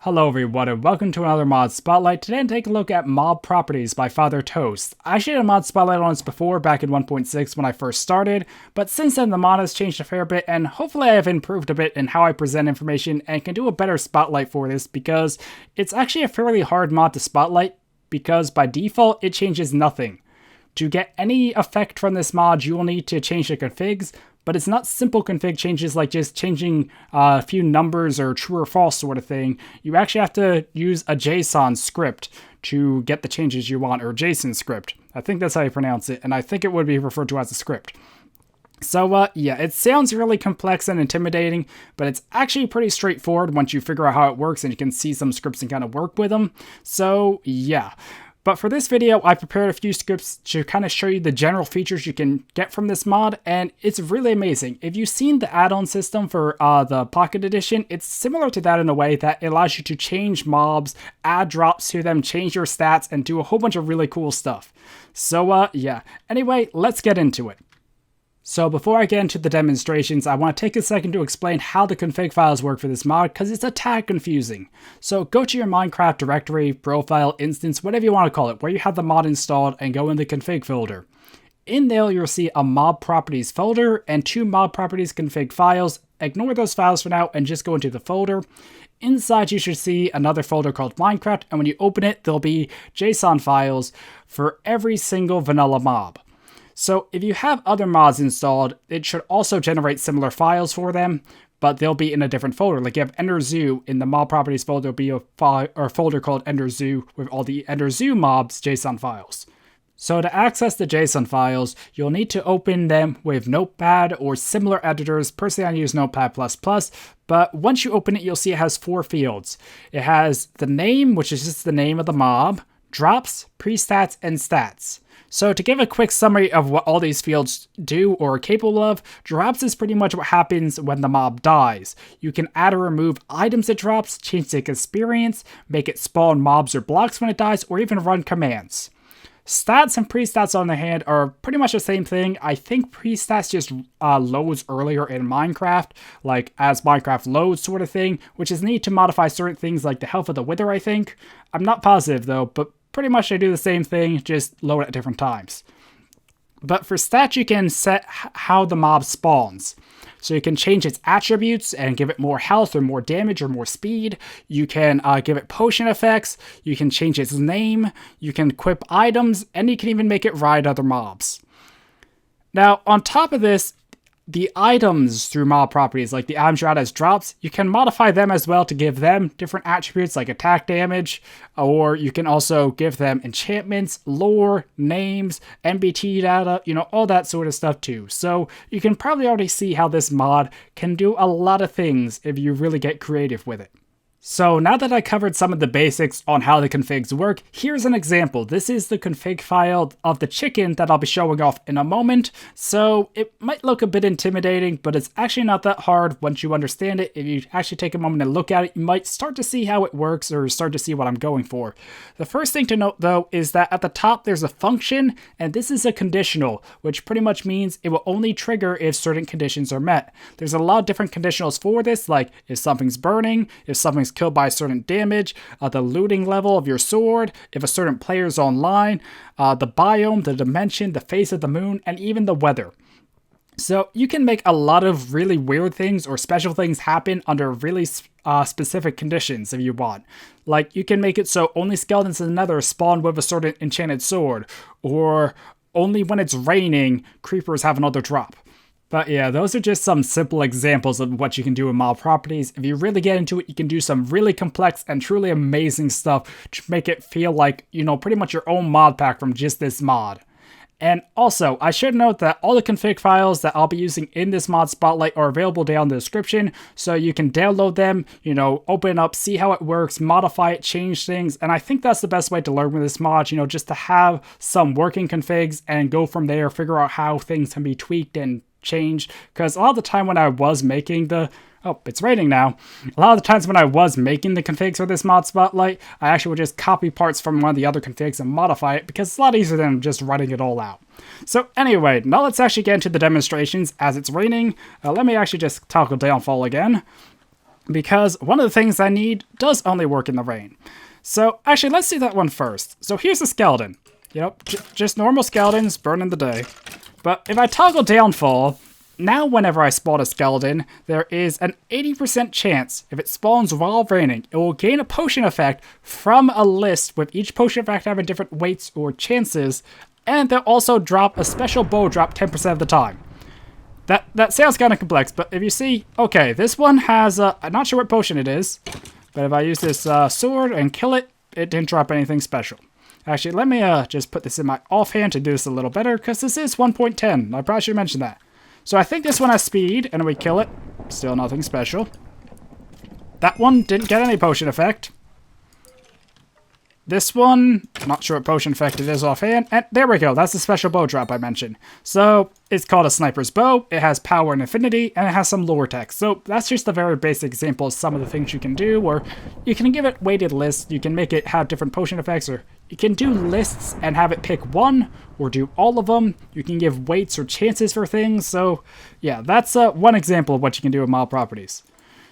Hello everyone and welcome to another Mod Spotlight. Today I'm taking a look at Mob Properties by Father Toast. I actually did a Mod Spotlight on this before, back in 1.6 when I first started, but since then the mod has changed a fair bit and hopefully I have improved a bit in how I present information and can do a better spotlight for this because it's actually a fairly hard mod to spotlight because by default it changes nothing. To get any effect from this mod you will need to change the configs, but it's not simple config changes like just changing a few numbers or true or false sort of thing. You actually have to use a JSON script to get the changes you want, or JSON script. I think that's how you pronounce it, and I think it would be referred to as a script. So, yeah, it sounds really complex and intimidating, but it's actually pretty straightforward once you figure out how it works and you can see some scripts and kind of work with them. So, yeah. But for this video, I prepared a few scripts to kind of show you the general features you can get from this mod, and it's really amazing. If you've seen the add-on system for the Pocket Edition, it's similar to that in a way that it allows you to change mobs, add drops to them, change your stats, and do a whole bunch of really cool stuff. So, yeah. Anyway, let's get into it. So before I get into the demonstrations, I want to take a second to explain how the config files work for this mod, because it's a tad confusing. So go to your Minecraft directory, profile, instance, whatever you want to call it, where you have the mod installed, and go in the config folder. In there, you'll see a mob properties folder and two mob properties config files. Ignore those files for now and just go into the folder. Inside, you should see another folder called Minecraft, and when you open it, there'll be JSON files for every single vanilla mob. So if you have other mods installed, it should also generate similar files for them, but they'll be in a different folder. Like you have Ender Zoo, in the mob properties folder, there'll be a folder called Ender Zoo with all the Ender Zoo mobs JSON files. So to access the JSON files, you'll need to open them with Notepad or similar editors. Personally, I use Notepad++, but once you open it, you'll see it has four fields. It has the name, which is just the name of the mob, drops, prestats, and stats. So to give a quick summary of what all these fields do or are capable of, drops is pretty much what happens when the mob dies. You can add or remove items it drops, change the experience, make it spawn mobs or blocks when it dies, or even run commands. Stats and prestats on the hand are pretty much the same thing. I think prestats just loads earlier in Minecraft, like as Minecraft loads sort of thing, which is neat to modify certain things like the health of the wither, I think. I'm not positive though, but pretty much they do the same thing, just load at different times. But for stats, you can set how the mob spawns. So you can change its attributes and give it more health or more damage or more speed. You can give it potion effects. You can change its name. You can equip items, and you can even make it ride other mobs. Now, on top of this, the items through mob properties, like the items you add as drops, you can modify them as well to give them different attributes like attack damage, or you can also give them enchantments, lore, names, NBT data, all that sort of stuff too. So you can probably already see how this mod can do a lot of things if you really get creative with it. So now that I covered some of the basics on how the configs work, here's an example. This is the config file of the chicken that I'll be showing off in a moment. So it might look a bit intimidating, but it's actually not that hard once you understand it. If you actually take a moment and look at it, you might start to see how it works or start to see what I'm going for. The first thing to note though is that at the top there's a function, and this is a conditional, which pretty much means it will only trigger if certain conditions are met. There's a lot of different conditionals for this, like if something's burning, if something's killed by a certain damage, the looting level of your sword, if a certain player's online, the biome, the dimension, the phase of the moon, and even the weather. So you can make a lot of really weird things or special things happen under really specific conditions if you want. Like you can make it so only skeletons in the nether spawn with a certain enchanted sword, or only when it's raining, creepers have another drop. But yeah, those are just some simple examples of what you can do with mob properties. If you really get into it, you can do some really complex and truly amazing stuff to make it feel like, pretty much your own mod pack from just this mod. And also, I should note that all the config files that I'll be using in this mod spotlight are available down in the description, so you can download them, open up, see how it works, modify it, change things, and I think that's the best way to learn with this mod, just to have some working configs and go from there, figure out how things can be tweaked and changed, because a lot of the time when I was making it's raining now. A lot of the times when I was making the configs for this mod spotlight, I actually would just copy parts from one of the other configs and modify it because it's a lot easier than just writing it all out. So anyway, now let's actually get into the demonstrations as it's raining. Let me actually just toggle downfall again. because one of the things I need does only work in the rain. So actually, let's do that one first. So here's a skeleton. You know, just normal skeletons burning the day. But if I toggle downfall, now whenever I spawn a skeleton, there is an 80% chance if it spawns while raining, it will gain a potion effect from a list with each potion effect having different weights or chances, and they'll also drop a special bow drop 10% of the time. That sounds kind of complex, but if you see, okay, this one has, I'm not sure what potion it is, but if I use this sword and kill it, it didn't drop anything special. Actually, let me just put this in my offhand to do this a little better, because this is 1.10. I probably should mention that. So I think this one has speed, and we kill it. Still nothing special. That one didn't get any potion effect. This one, not sure what potion effect it is offhand. And there we go, that's the special bow drop I mentioned. So, it's called a sniper's bow, it has power and affinity, and it has some lore text. So, that's just a very basic example of some of the things you can do, or you can give it weighted lists, you can make it have different potion effects, or you can do lists and have it pick one, or do all of them. You can give weights or chances for things, so yeah, that's one example of what you can do with mob properties.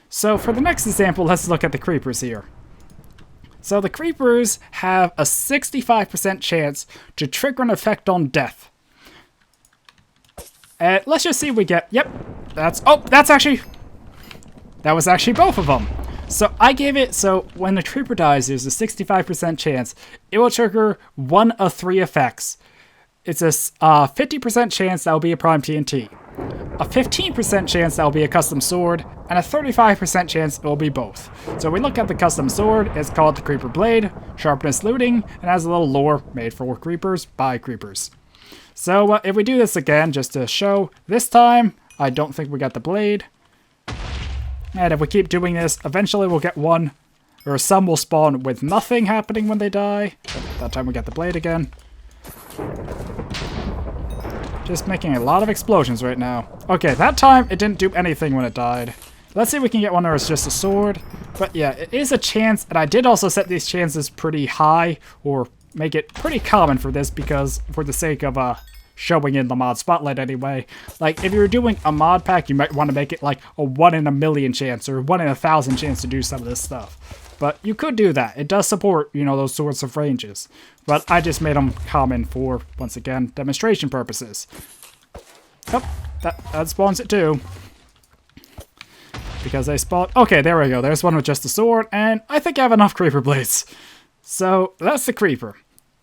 So, for the next example, let's look at the creepers here. So the creepers have a 65% chance to trigger an effect on death. And let's just see if we get, yep, that was actually both of them. So I gave it, so when the creeper dies, there's a 65% chance it will trigger one of 3 effects. It's a 50% chance that will be a prime TNT, a 15% chance that will be a custom sword, and a 35% chance it will be both. So we look at the custom sword, it's called the Creeper Blade, sharpness looting, and has a little lore made for creepers by creepers. So if we do this again, just to show, this time, I don't think we got the blade. And if we keep doing this, eventually we'll get one, or some will spawn with nothing happening when they die. That time we get the blade again. Just making a lot of explosions right now. Okay, that time it didn't do anything when it died. Let's see if we can get one where it's just a sword. But yeah, it is a chance, and I did also set these chances pretty high, or make it pretty common for this, because for the sake of showing in the mod spotlight anyway. Like, if you're doing a mod pack, you might want to make it like a 1 in a million chance, or 1 in 1,000 chance to do some of this stuff. But you could do that. It does support, you know, those sorts of ranges. But I just made them common for, once again, demonstration purposes. Oh, that spawns it too. Because they spawn... Okay, there we go. There's one with just a sword, and I think I have enough creeper blades. So, that's the creeper.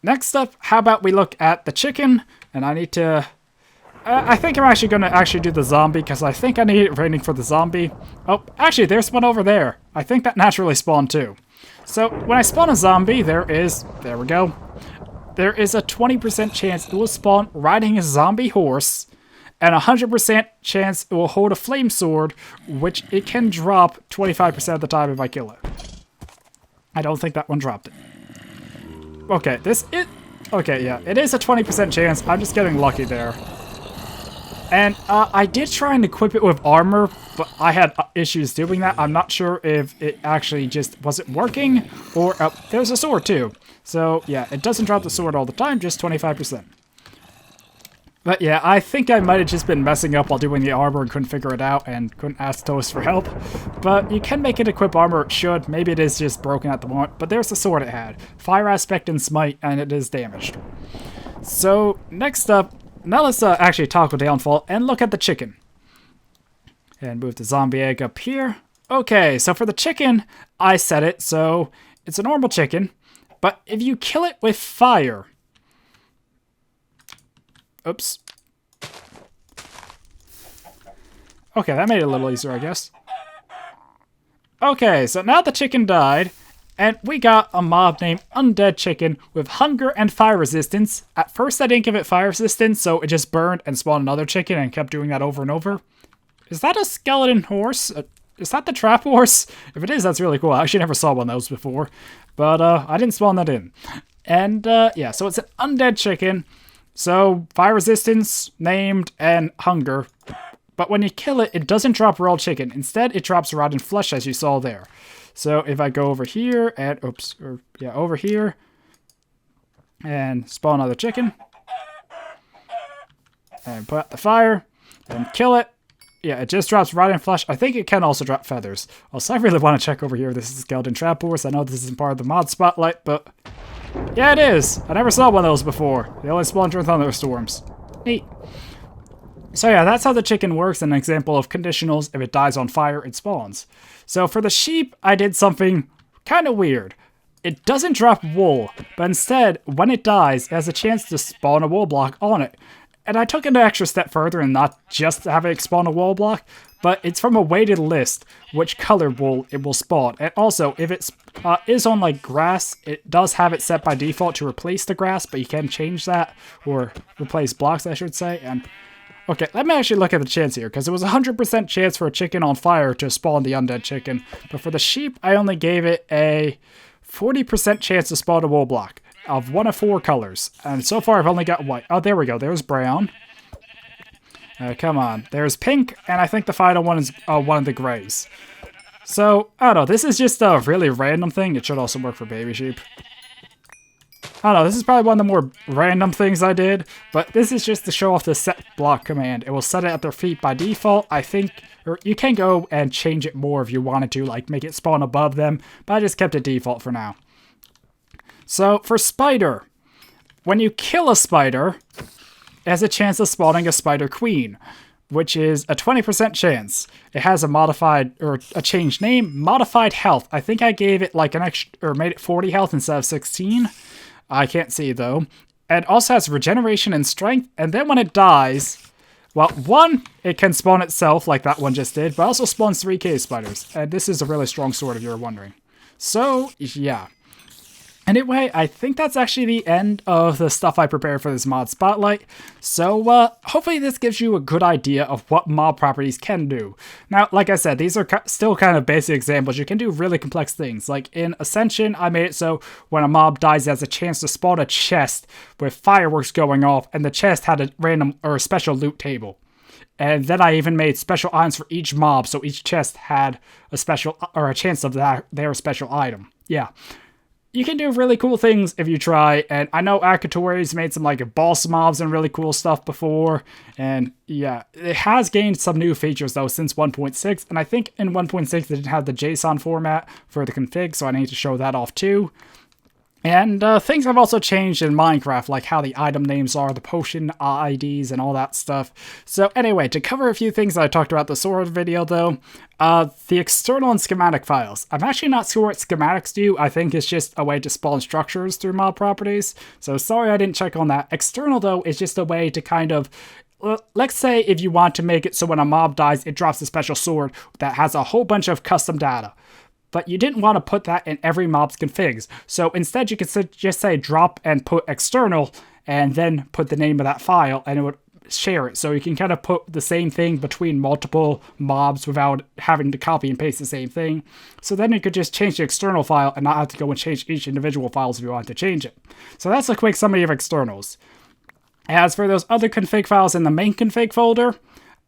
Next up, how about we look at the chicken, and I need to... I think I'm actually going to do the zombie, because I think I need it raining for the zombie. Oh, actually, there's one over there. I think that naturally spawned too. So, when I spawn a zombie, there we go. There is a 20% chance it will spawn riding a zombie horse, and a 100% chance it will hold a flame sword, which it can drop 25% of the time if I kill it. I don't think that one dropped it. Okay, okay, yeah, it is a 20% chance. I'm just getting lucky there. And I did try and equip it with armor, but I had issues doing that. I'm not sure if it actually just wasn't working, or there's a sword too. So yeah, it doesn't drop the sword all the time, just 25%. But yeah, I think I might have just been messing up while doing the armor and couldn't figure it out and couldn't ask Toast for help. But you can make it equip armor, it should. Maybe it is just broken at the moment, but there's the sword it had. Fire aspect and smite, and it is damaged. So next up, now let's actually toggle downfall and look at the chicken. And move the zombie egg up here. Okay, so for the chicken, I set it so it's a normal chicken, but if you kill it with fire... Oops. Okay, that made it a little easier, I guess. Okay, so now the chicken died, and we got a mob named Undead Chicken with hunger and fire resistance. At first I didn't give it fire resistance, so it just burned and spawned another chicken and kept doing that over and over. Is that a skeleton horse? Is that the trap horse? If it is, that's really cool. I actually never saw one of those before, but I didn't spawn that in. And yeah, so it's an undead chicken. So, fire resistance, named, and hunger. But when you kill it, it doesn't drop raw chicken. Instead, it drops rotten flesh, as you saw there. So, if I go over here, and, over here, and spawn another chicken, and put out the fire, and kill it, Yeah, it just drops right in flesh. I think it can also drop feathers. Also, I really want to check over here. This is Skeleton Trap Horse. I know this isn't part of the mod spotlight, but yeah, it is. I never saw one of those before. They only spawn during thunderstorms. Neat. So yeah, that's how the chicken works. An example of conditionals. If it dies on fire, it spawns. So for the sheep, I did something kind of weird. It doesn't drop wool, but instead, when it dies, it has a chance to spawn a wool block on it. And I took it an extra step further and not just have it spawn a wool block, but it's from a weighted list which color wool it will spawn. And also, if it is on like grass, it does have it set by default to replace the grass, but you can change that, or replace blocks, I should say. And okay, let me actually look at the chance here, because it was a 100% chance for a chicken on fire to spawn the undead chicken. But for the sheep, I only gave it a 40% chance to spawn a wool block of one of 4 colors. And so far, I've only got white. Oh, there we go. There's brown. Come on. There's pink, and I think the final one is one of the grays. So, I don't know. This is just a really random thing. It should also work for baby sheep. I don't know, this is probably one of the more random things I did, but this is just to show off the set block command. It will set it at their feet by default, I think, or you can go and change it more if you wanted to, like make it spawn above them, but I just kept it default for now. So, for spider, when you kill a spider, it has a chance of spawning a spider queen, which is a 20% chance. It has a modified, or a changed name, modified health. I think I gave it like an extra, or made it 40 health instead of 16. I can't see though. It also has regeneration and strength, and then when it dies, well, 1, it can spawn itself like that one just did, but also spawns 3 cave spiders. And this is a really strong sword if you're wondering. So, yeah. Anyway, I think that's actually the end of the stuff I prepared for this mod spotlight. So, hopefully this gives you a good idea of what mob properties can do. Now, like I said, these are still kind of basic examples. You can do really complex things. Like in Ascension, I made it so when a mob dies, it has a chance to spawn a chest with fireworks going off, and the chest had a random or a special loot table. And then I even made special items for each mob, so each chest had a special, or a chance of their special item. Yeah. You can do really cool things if you try, and I know Akatori's made some like boss mobs and really cool stuff before, and yeah, it has gained some new features though since 1.6, and I think in 1.6 they didn't have the JSON format for the config, so I need to show that off too. And things have also changed in Minecraft, like how the item names are, the potion IDs, and all that stuff. So anyway, to cover a few things that I talked about in the sword video though, the external and schematic files. I'm actually not sure what schematics do. I think it's just a way to spawn structures through mob properties. So sorry I didn't check on that. External though is just a way to kind of, let's say if you want to make it so when a mob dies, it drops a special sword that has a whole bunch of custom data. But you didn't want to put that in every mob's configs. So instead you could just say drop and put external and then put the name of that file and it would share it. So you can kind of put the same thing between multiple mobs without having to copy and paste the same thing. So then you could just change the external file and not have to go and change each individual files if you want to change it. So that's a quick summary of externals. As for those other config files in the main config folder,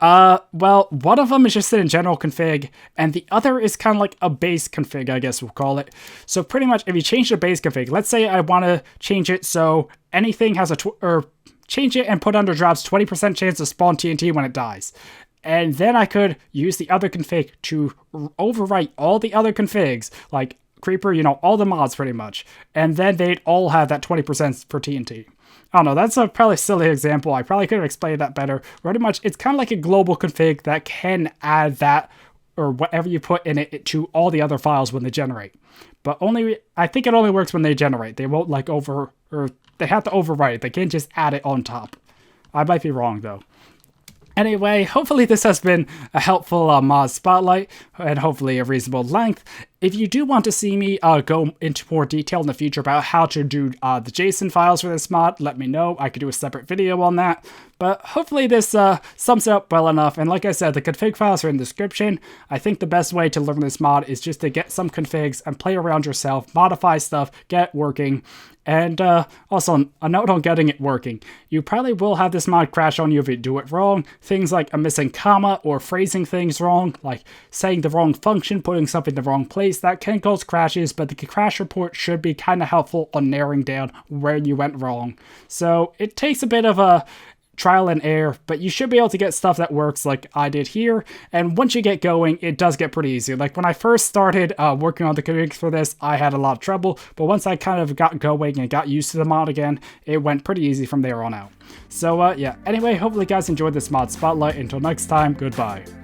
well, one of them is just in general config, and the other is kind of like a base config, I guess we'll call it. So pretty much, if you change the base config, let's say I want to change it so anything has or change it and put under drops 20% chance to spawn TNT when it dies. And then I could use the other config to overwrite all the other configs, like Creeper, you know, all the mods pretty much. And then they'd all have that 20% for TNT. I don't know, that's a probably silly example. I probably could have explained that better. Pretty much, it's kind of like a global config that can add that, or whatever you put in it, to all the other files when they generate. But I think it only works when they generate. They won't like or they have to overwrite it. They can't just add it on top. I might be wrong though. Anyway, hopefully this has been a helpful mod spotlight, and hopefully a reasonable length. If you do want to see me go into more detail in the future about how to do the JSON files for this mod, let me know. I could do a separate video on that. But hopefully this sums it up well enough. And like I said, the config files are in the description. I think the best way to learn this mod is just to get some configs and play around yourself, modify stuff, get it working. And also, a note on getting it working. You probably will have this mod crash on you if you do it wrong. Things like a missing comma or phrasing things wrong, like saying the wrong function, putting something in the wrong place, that can cause crashes, but the crash report should be kind of helpful on narrowing down where you went wrong. So it takes a bit of a trial and error, but you should be able to get stuff that works like I did here. And once you get going, it does get pretty easy. Like when I first started working on the configs for this, I had a lot of trouble, but once I kind of got going and got used to the mod again, it went pretty easy from there on out. So yeah, anyway, hopefully you guys enjoyed this mod spotlight. Until next time, goodbye.